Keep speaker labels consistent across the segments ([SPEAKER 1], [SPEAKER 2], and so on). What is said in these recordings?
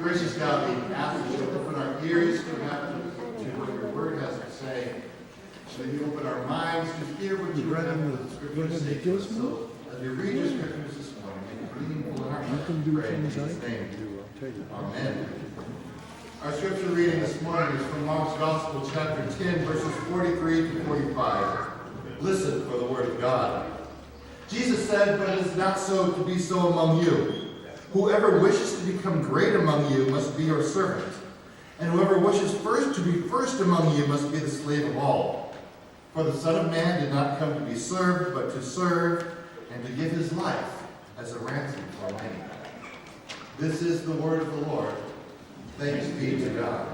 [SPEAKER 1] Gracious God, we ask that you open our ears to what your word has to say. So that you open our minds to hear what you have for the scriptures say to us. So as we read your scriptures this morning, make it meaningful in our hearts. Pray in Jesus' name. Amen. Our scripture reading this morning is from Mark's Gospel, chapter 10, verses 43 to 45. Listen for the word of God. Jesus said, "But it is not so to be so among you. Whoever wishes to become great among you must be your servant. And whoever wishes first to be first among you must be the slave of all. For the Son of Man did not come to be served, but to serve, and to give his life as a ransom for many." This is the word of the Lord. Thanks be to God.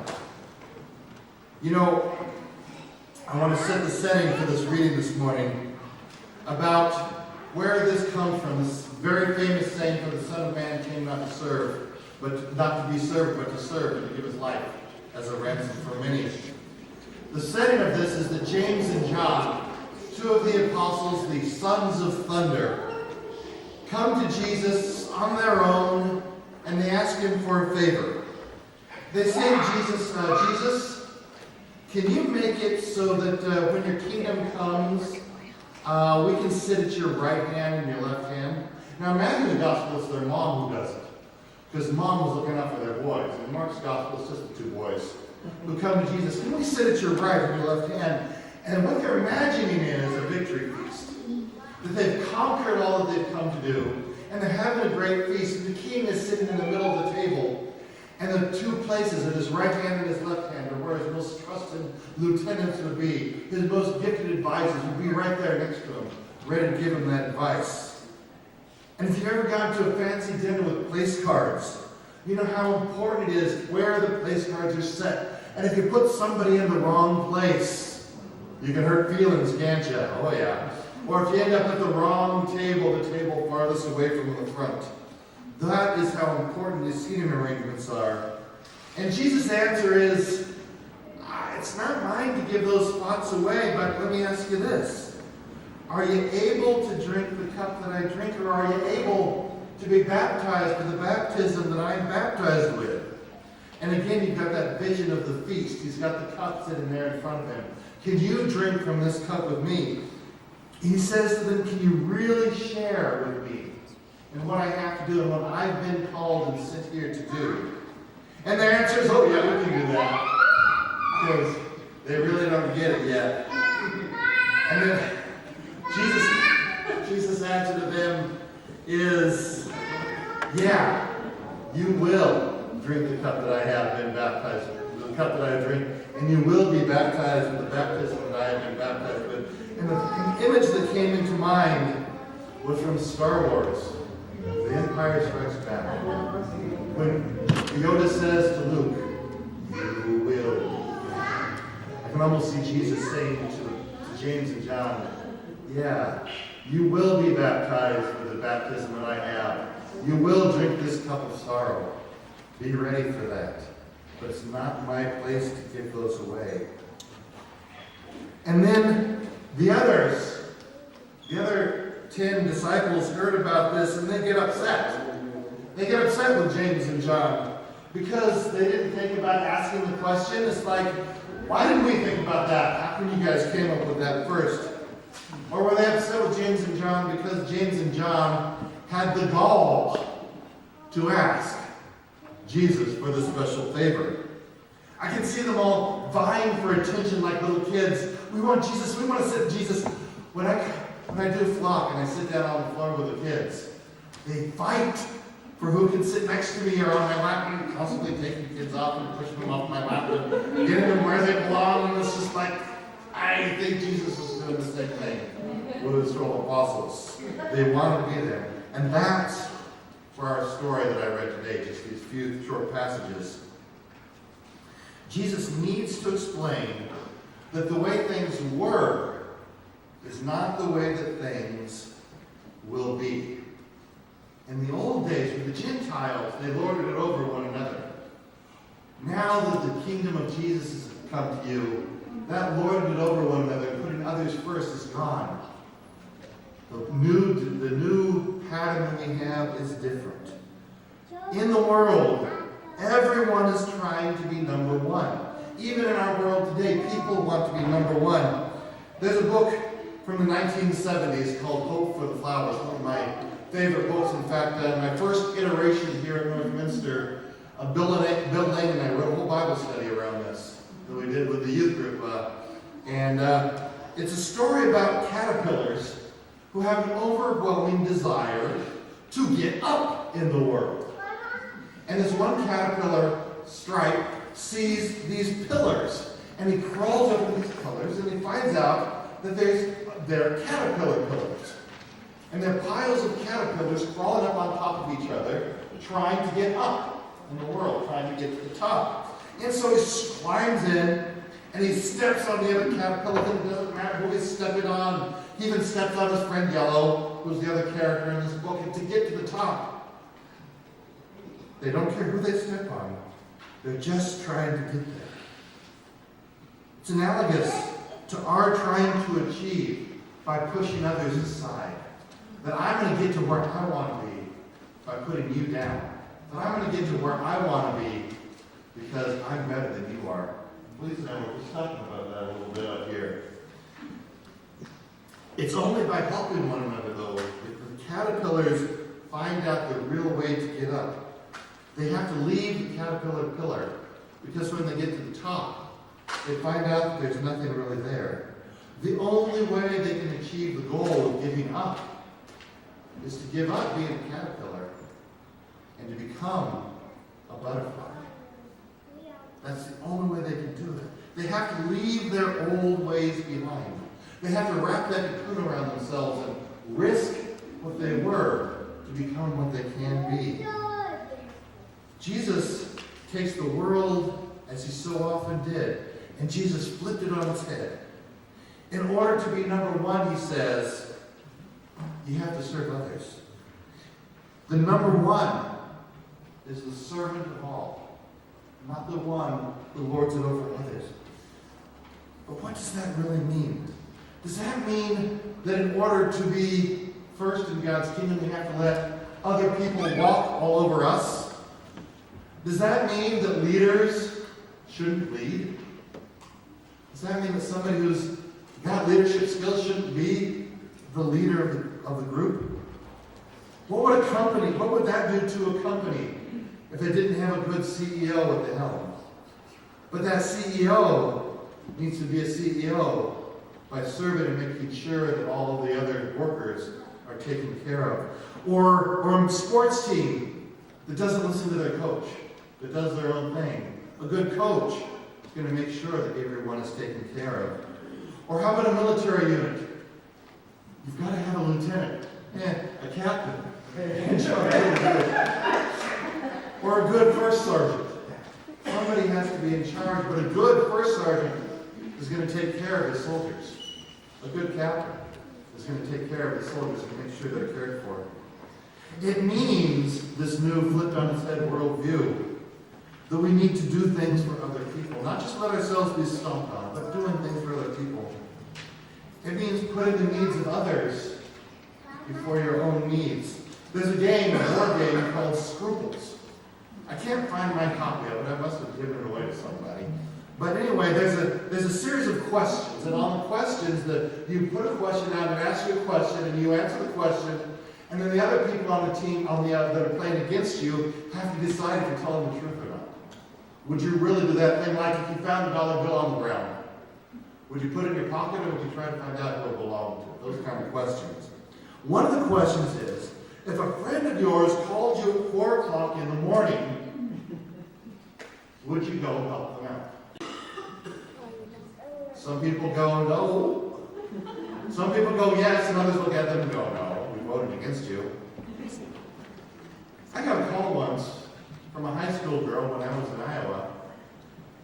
[SPEAKER 1] You know, I want to set the setting for this reading this morning about where this comes from. This very famous saying, "For the Son of Man came not to serve, but not to be served, but to serve, and to give his life as a ransom for many." The setting of this is that James and John, two of the apostles, the sons of thunder, come to Jesus on their own, and they ask him for a favor. They say to Jesus, "Jesus, can you make it so that when your kingdom comes, we can sit at your right hand and your left hand?" Now, Matthew's gospel is their mom who does it, because mom was looking out for their boys. In Mark's gospel, it's just the two boys who come to Jesus. "Can we sit at your right and your left hand?" And what they're imagining is a victory feast, that they've conquered all that they've come to do, and they're having a great feast. And the king is sitting in the middle of the table, and the two places at his right hand and his left hand are where his most trusted lieutenants would be. His most gifted advisors would be right there next to him, ready to give him that advice. And if you ever got to a fancy dinner with place cards, you know how important it is where the place cards are set. And if you put somebody in the wrong place, you can hurt feelings, can't you? Oh yeah. Or if you end up at the wrong table, the table farthest away from the front. That is how important these seating arrangements are. And Jesus' answer is, "It's not mine to give those spots away, but let me ask you this. Are you able to drink the cup that I drink, or are you able to be baptized with the baptism that I am baptized with?" And again, you've got that vision of the feast. He's got the cup sitting there in front of him. "Can you drink from this cup with me?" He says to them, "Can you really share with me and what I have to do and what I've been called and sent here to do?" And their answer is, "Oh yeah, we can do that." Because they really don't get it yet. And then Jesus' answer to them is, "Yeah, you will drink the cup that I have been baptized with, the cup that I drink, and you will be baptized with the baptism that I have been baptized with." And the image that came into mind was from Star Wars, The Empire Strikes Back. When Yoda says to Luke, "You will." I can almost see Jesus saying to James and John, "Yeah, you will be baptized with the baptism that I have. You will drink this cup of sorrow. Be ready for that. But it's not my place to give those away." And then the other 10 disciples heard about this, and they get upset. They get upset with James and John because they didn't think about asking the question. It's like, why didn't we think about that? How come you guys came up with that first? Or were they upset with James and John because James and John had the gall to ask Jesus for this special favor? I can see them all vying for attention like little kids. "We want Jesus. We want to sit Jesus." When I do flock and I sit down on the floor with the kids, they fight for who can sit next to me or on my lap, and constantly taking kids off and pushing them off my lap and getting them where they belong. And it's just like, I think Jesus is doing the same thing with his 12 apostles. They want to be there. And that's for our story that I read today, just these few short passages. Jesus needs to explain that the way things were is not the way that things will be. In the old days, with the Gentiles, they lorded it over one another. Now that the kingdom of Jesus has come to you, that lording it over one another and putting others first is gone. The new pattern that we have is different. In the world, everyone is trying to be number one. Even in our world today, people want to be number one. There's a book from the 1970s called Hope for the Flowers, one of my favorite books. In fact, my first iteration here at Northminster, Bill Lane and I wrote a whole Bible study around this that we did with the youth group. It's a story about caterpillars who have an overwhelming desire to get up in the world. And this one caterpillar, Stripe, sees these pillars, and he crawls over these pillars, and he finds out that they're caterpillar pillars. And they're piles of caterpillars crawling up on top of each other, trying to get up in the world, trying to get to the top. And so he climbs in, and he steps on the other caterpillar, and it doesn't matter who he's stepping on. He even steps on his friend Yellow, who's the other character in this book, and to get to the top. They don't care who they step on. They're just trying to get there. It's analogous to our trying to achieve by pushing others aside. That I'm going to get to where I want to be by putting you down. That I'm going to get to where I want to be because I'm better than you are. Please know we're just talking about that a little bit up here. It's only by helping one another, though, that the caterpillars find out the real way to get up. They have to leave the caterpillar pillar because when they get to the top, they find out that there's nothing really there. The only way they can achieve the goal of giving up is to give up being a caterpillar and to become a butterfly. That's the only way they can do it. They have to leave their old ways behind. They have to wrap that cocoon around themselves and risk what they were to become what they can be. Jesus takes the world as he so often did, and Jesus flipped it on its head. In order to be number one, he says, you have to serve others. The number one is the servant of all, not the one who lords it over others. But what does that really mean? Does that mean that in order to be first in God's kingdom, we have to let other people walk all over us? Does that mean that leaders shouldn't lead? Does that mean that somebody who's got leadership skills shouldn't be the leader of the group? What would that do to a company if it didn't have a good CEO at the helm? But that CEO needs to be a CEO by serving and making sure that all of the other workers are taken care of. Or a sports team that doesn't listen to their coach, that does their own thing. A good coach is going to make sure that everyone is taken care of. Or how about a military unit? You've got to have a lieutenant, a captain, or a good first sergeant. Somebody has to be in charge, but a good first sergeant is going to take care of his soldiers. A good captain is going to take care of his soldiers and make sure they're cared for. It means, this new flipped on its head worldview, that we need to do things for other people. Not just let ourselves be stomped on, but doing things for other people. It means putting the needs of others before your own needs. There's a board game called Scruples. I can't find my copy of it. I must have given it away to somebody. But anyway, there's a series of questions. And on the questions, that you put a question out and ask you a question, and you answer the question, and then the other people on the team that are playing against you have to decide if you're telling the truth or not. Would you really do that thing like if you found a dollar bill on the ground? Would you put it in your pocket, or would you try to find out who it belonged to? Those kind of questions. One of the questions is, if a friend of yours called you at 4 o'clock in the morning, would you go help them out? Some people go, no. Some people go, yes, and others look at them and go, no, we voted against you. I got a call once from a high school girl when I was in Iowa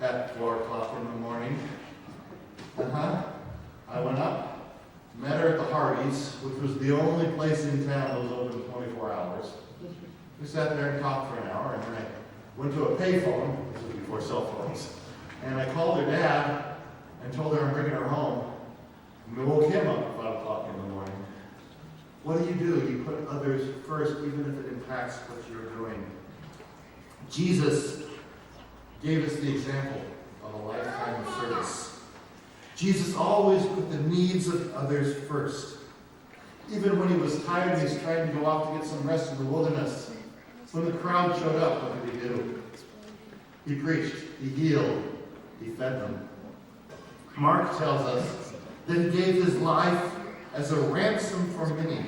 [SPEAKER 1] at 4 o'clock in the morning. I went up, met her at the Hardee's, which was the only place in town that was open 24 hours. We sat there and talked for an hour, and then I went to a payphone, this was before cell phones, and I called her dad and told her I'm bringing her home. And we woke him up at 5 o'clock in the morning. What do? You put others first, even if it impacts what you're doing. Jesus gave us the example of a lifetime of service. Jesus always put the needs of others first. Even when he was tired and he's trying to go off to get some rest in the wilderness, when the crowd showed up, what did he do? He preached, he healed, he fed them. Mark tells us that he gave his life as a ransom for many.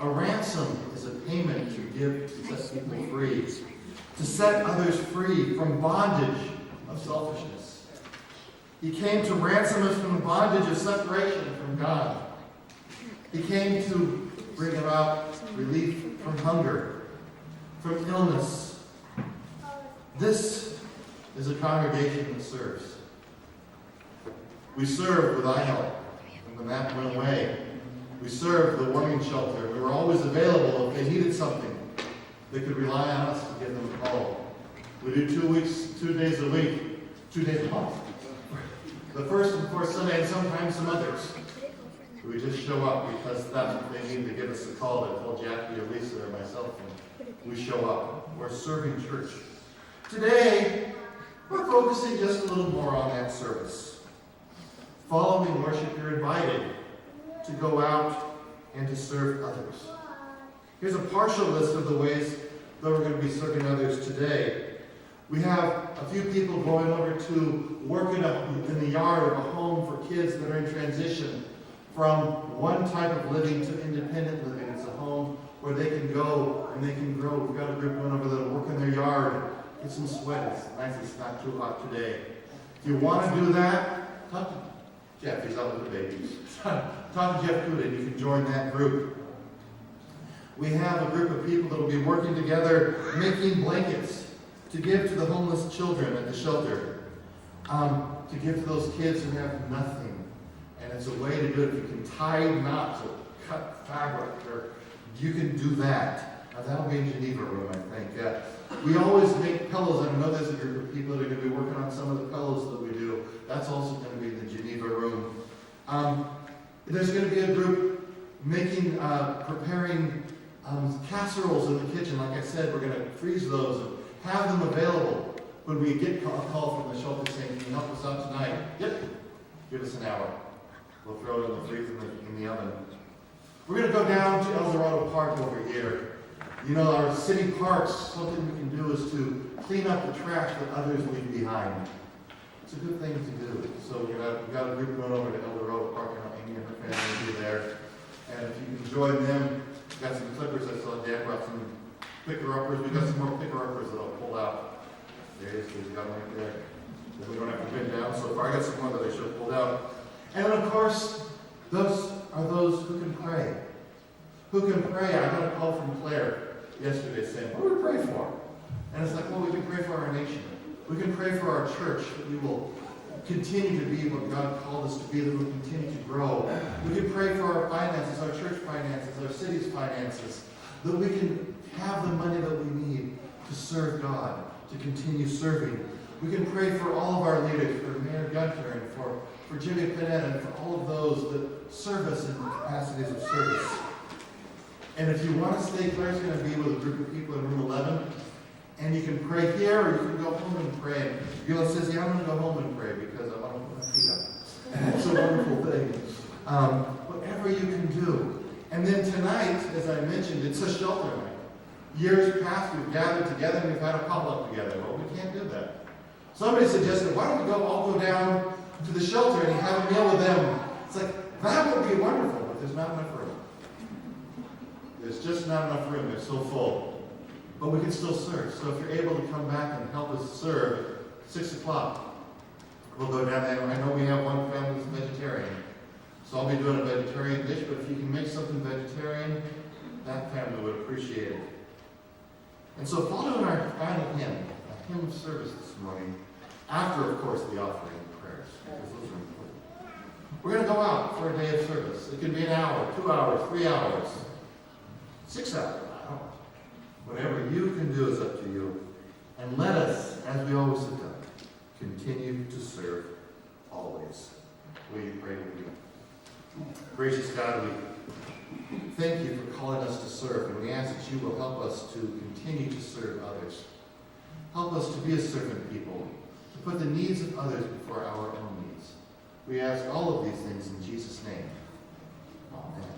[SPEAKER 1] A ransom is a payment you give to set people free, to set others free from bondage of selfishness. He came to ransom us from the bondage of separation from God. He came to bring about relief from hunger, from illness. This is a congregation that serves. We served with IHELP, and when that went away, we served the warming shelter. We were always available if they needed something. They could rely on us to give them a call. We do 2 days a week, 2 days a month. The first and fourth Sunday, and sometimes some others. We just show up because that's what they need to give us a call. They told Jackie or Lisa or myself, and we show up. We're serving church. Today, we're focusing just a little more on that service. Following worship, you're invited to go out and to serve others. Here's a partial list of the ways that we're going to be serving others today. We have a few people going over to work in the yard of a home for kids that are in transition from one type of living to independent living. It's a home where they can go and they can grow. We've got a group going over that'll work in their yard, get some sweat. It's nice, it's not too hot today. If you want to do that, talk to Jeff. He's out with the babies. Talk to Jeff Kuda and you can join that group. We have a group of people that will be working together making blankets to give to the homeless children at the shelter, to give to those kids who have nothing. And it's a way to do it. If you can tie knots or cut fabric, or you can do that. Now, that'll be in Geneva room, I think. We always make pillows, and I know there's a group of people that are going to be working on some of the pillows that we do. That's also going to be in the Geneva room. There's going to be a group making, preparing casseroles in the kitchen. Like I said, we're going to freeze those and have them available when we get a call from the shelter saying, can you help us out tonight? Yep. Give us an hour. We'll throw it in the freezer in the oven. We're going to go down to El Dorado Park over here. You know, our city parks, something we can do is to clean up the trash that others leave behind. It's a good thing to do. So we've got a group going over to El Dorado Park, and Amy and her family will be there. And if you can join them, we've got some clippers. I saw Dan brought some picker-uppers. We've got some more picker-uppers that I'll pull out. There he is. He's got one right there. That we don't have to pin down so far. I got some more that I should have pulled out. And of course, those are those who can pray. Who can pray? I got a call from Claire yesterday saying, what do we pray for? And it's like, well, we can pray for our nation. We can pray for our church, that we will continue to be what God called us to be, that we'll continue to grow. We can pray for our finances, our church finances, our city's finances, that we can have the money that we need to serve God, to continue serving. We can pray for all of our leaders, for Mayor Gunter and for Jimmy Panetta, and for all of those that serve us in the capacities of service. And if you want to stay, Claire's going to be with a group of people in room 11. And you can pray here, or you can go home and pray. And Beulah says, yeah, I'm going to go home and pray because I want to put my feet up. And it's a wonderful thing. Whatever you can do. And then tonight, as I mentioned, it's a shelter night. Years past, we've gathered together and we've had a potluck together. Well, we can't do that. Somebody suggested, why don't we all go down to the shelter and have a meal with them? It's like, that would be wonderful, but there's not enough room. There's just not enough room. They're so full. But we can still serve. So if you're able to come back and help us serve at 6 o'clock, we'll go down there. I know we have one family that's vegetarian. So I'll be doing a vegetarian dish, but if you can make something vegetarian, that family would appreciate it. And so following our final hymn, a hymn of service this morning, after, of course, the offering and prayers, because those are important. We're going to go out for a day of service. It can be an hour, 2 hours, 3 hours, 6 hours. Whatever you can do is up to you. And let us, as we always have done, continue to serve always. Will you pray with me? Gracious God, we thank you for calling us to serve, and we ask that you will help us to continue to serve others. Help us to be a servant people, to put the needs of others before our own needs. We ask all of these things in Jesus' name. Amen.